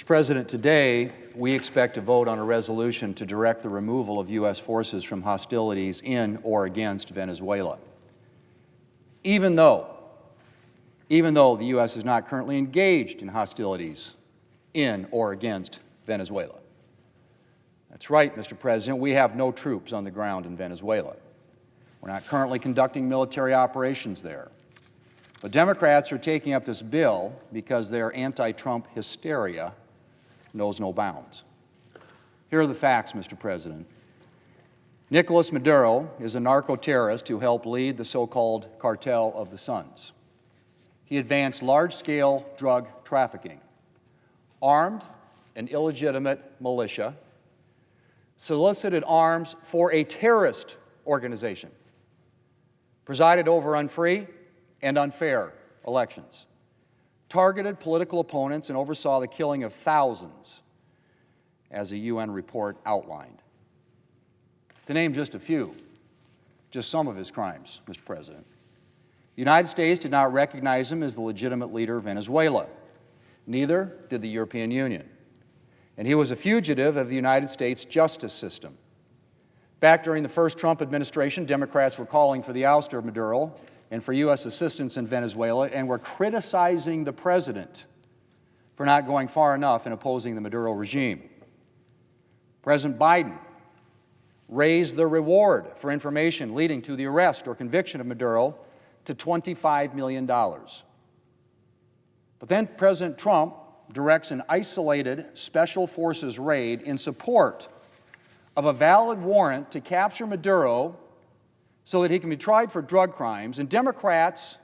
Mr. President, today we expect to vote on a resolution to direct the removal of U.S. forces from hostilities in or against Venezuela. Even though the U.S. is not currently engaged in hostilities in or against Venezuela. That's right, Mr. President, we have no troops on the ground in Venezuela. We're not currently conducting military operations there. But Democrats are taking up this bill because their anti-Trump hysteria knows no bounds. Here are the facts, Mr. President. Nicolas Maduro is a narco-terrorist who helped lead the so-called Cartel of the Suns. He advanced large-scale drug trafficking, armed an illegitimate militia, solicited arms for a terrorist organization, presided over unfree and unfair elections, targeted political opponents, and oversaw the killing of thousands, as a UN report outlined. To name just a few, just some of his crimes, Mr. President. The United States did not recognize him as the legitimate leader of Venezuela. Neither did the European Union. And he was a fugitive of the United States justice system. Back during the first Trump administration, Democrats were calling for the ouster of Maduro and for U.S. assistance in Venezuela, and were criticizing the president for not going far enough in opposing the Maduro regime. President Biden raised the reward for information leading to the arrest or conviction of Maduro to $25 million. But then President Trump directs an isolated special forces raid in support of a valid warrant to capture Maduro so that he can be tried for drug crimes, and Democrats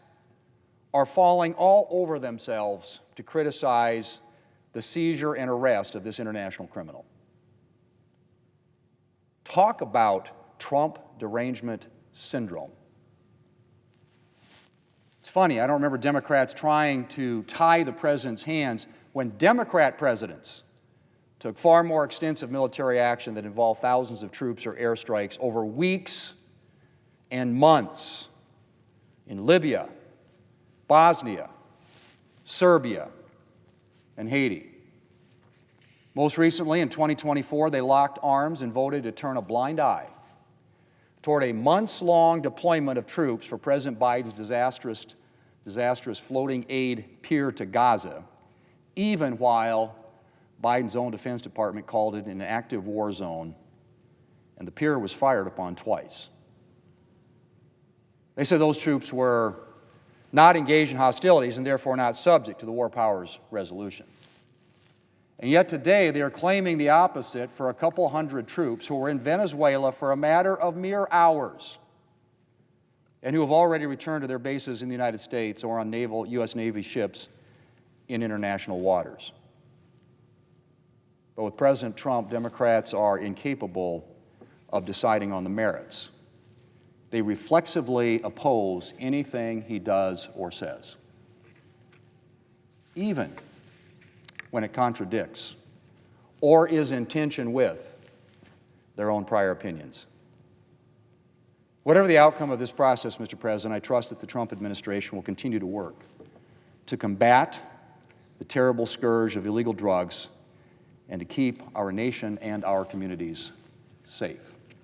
are falling all over themselves to criticize the seizure and arrest of this international criminal. Talk about Trump derangement syndrome. It's funny, I don't remember Democrats trying to tie the president's hands when Democrat presidents took far more extensive military action that involved thousands of troops or airstrikes over weeks and months in Libya, Bosnia, Serbia, and Haiti. Most recently, in 2024, they locked arms and voted to turn a blind eye toward a months-long deployment of troops for President Biden's disastrous floating aid pier to Gaza, even while Biden's own Defense Department called it an active war zone, and the pier was fired upon twice. They said those troops were not engaged in hostilities and therefore not subject to the War Powers Resolution. And yet today they are claiming the opposite for a couple hundred troops who were in Venezuela for a matter of mere hours and who have already returned to their bases in the United States or on U.S. Navy ships in international waters. But with President Trump, Democrats are incapable of deciding on the merits. They reflexively oppose anything he does or says, even when it contradicts or is in tension with their own prior opinions. Whatever the outcome of this process, Mr. President, I trust that the Trump administration will continue to work to combat the terrible scourge of illegal drugs and to keep our nation and our communities safe.